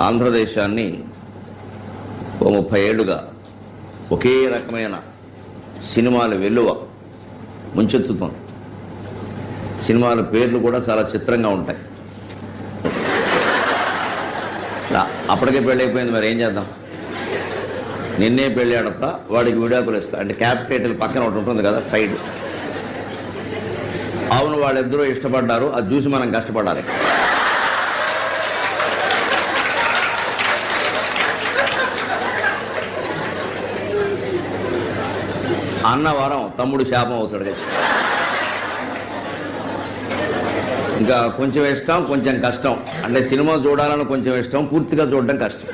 ఆంధ్రదేశాన్ని ఓ 30 ఏళ్లుగా ఒకే రకమైన సినిమాల వెల్లువ ముంచెత్తుతుంది. సినిమాల పేర్లు కూడా చాలా చిత్రంగా ఉంటాయి. అప్పటికే పెళ్ళి అయిపోయింది, మరి ఏం చేద్దాం? నిన్నే పెళ్ళి ఆడతా, వాడికి విడాకులు ఇస్తా అంటే క్యాప్ టైటిల్ పక్కన ఒకటి ఉంటుంది కదా సైడ్. అవును, వాళ్ళిద్దరూ ఇష్టపడ్డారు, అది చూసి మనం కష్టపడాలి. అన్నవరం తమ్ముడు శాపం అవుతాడు కదా. ఇంకా కొంచెం ఇష్టం, కొంచెం కష్టం. అంటే సినిమా చూడాలని కొంచెం ఇష్టం, పూర్తిగా చూడడం కష్టం.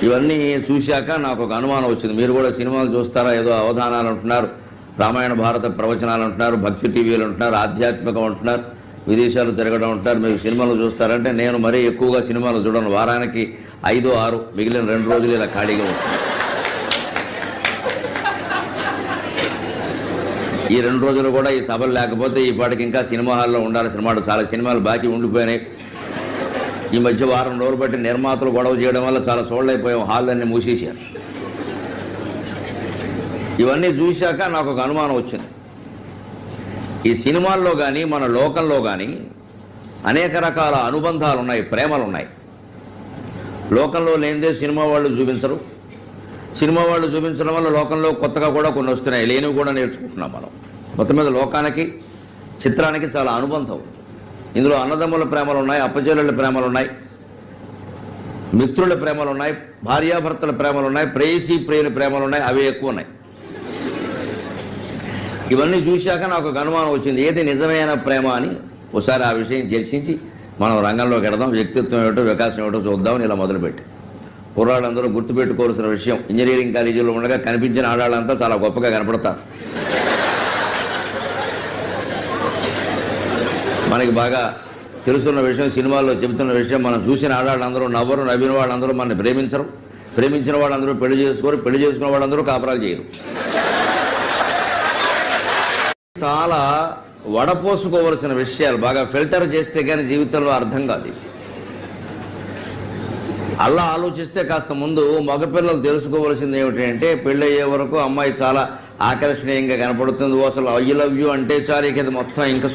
ఇవన్నీ చూశాక నాకు ఒక అనుమానం వచ్చింది. మీరు కూడా సినిమాలు చూస్తారా? ఏదో అవధానాలు అంటున్నారు, రామాయణ భారత ప్రవచనాలు అంటున్నారు, భక్తి టీవీలు అంటున్నారు, ఆధ్యాత్మికం అంటున్నారు, విదేశాలు తిరగడం అంటున్నారు. మీరు సినిమాలు చూస్తారంటే నేను మరీ ఎక్కువగా సినిమాలు చూడను. వారానికి 5, 6, మిగిలిన 2 రోజులు ఇలా ఖాళీగా ఉంటుంది. ఈ 2 రోజులు కూడా ఈ సభలు లేకపోతే ఈ పాటికి ఇంకా సినిమా హాల్లో ఉండాల్సిన మాట. చాలా సినిమాలు బాకీ ఉండిపోయినాయి. ఈ మధ్య వారం రోజులు బట్టి నిర్మాతలు గొడవ చేయడం వల్ల చాలా చూడలేకపోయాం, హాళ్ళన్నీ మూసేశారు. ఇవన్నీ చూశాక నాకు ఒక అనుమానం వచ్చింది. ఈ సినిమాల్లో కానీ మన లోకంలో కానీ అనేక రకాల అనుబంధాలు ఉన్నాయి, ప్రేమలు ఉన్నాయి. లోకంలో లేనిదే సినిమా వాళ్ళు చూపించరు. సినిమా వాళ్ళు చూపించడం వల్ల లోకంలో కొత్తగా కూడా కొన్ని వస్తున్నాయి, లేనివి కూడా నేర్చుకుంటున్నాం మనం. మొత్తం మీద లోకానికి చిత్రానికి చాలా అనుబంధం. ఇందులో అన్నదమ్ముల ప్రేమలు ఉన్నాయి, అప్పచెల్లెళ్ళ ప్రేమలు ఉన్నాయి, మిత్రుల ప్రేమలు ఉన్నాయి, భార్యాభర్తల ప్రేమలు ఉన్నాయి, ప్రేయసీ ప్రియుల ప్రేమలు ఉన్నాయి. అవి ఎక్కువ ఉన్నాయి. ఇవన్నీ చూశాక నాకు ఒక అనుమానం వచ్చింది, ఏది నిజమైన ప్రేమ అని. ఒకసారి ఆ విషయం చర్చించి మనం రంగంలోకి వెడదాం, వ్యక్తిత్వం ఏమిటో వికాసం ఏమిటో చూద్దామని ఇలా మొదలుపెట్టి. కుర్రాళ్ళందరూ గుర్తుపెట్టుకోవాల్సిన విషయం, ఇంజనీరింగ్ కాలేజీలో ఉండగా కనిపించిన ఆడాళ్ళంతా చాలా గొప్పగా కనపడతారు. మనకి బాగా తెలుసున్న విషయం, సినిమాల్లో చెబుతున్న విషయం, మనం చూసిన ఆడాళ్ళందరూ నవ్వరు, నవ్విన వాళ్ళందరూ మనల్ని ప్రేమించరు, ప్రేమించిన వాళ్ళందరూ పెళ్లి చేసుకోరు, పెళ్లి చేసుకున్న వాళ్ళందరూ కాపురాలు చేయరు. చాలా వడపోసుకోవలసిన విషయాలు, బాగా ఫిల్టర్ చేస్తే కానీ జీవితంలో అర్థం కాదు. అలా ఆలోచిస్తే కాస్త ముందు మగపిల్లలు తెలుసుకోవలసింది ఏమిటి అంటే, పెళ్ళయ్యే వరకు అమ్మాయి చాలా ఆకర్షణీయంగా కనపడుతుంది. అసలు ఐ లవ్ యూ అంటే చాలు, ఇక మొత్తం ఇంకా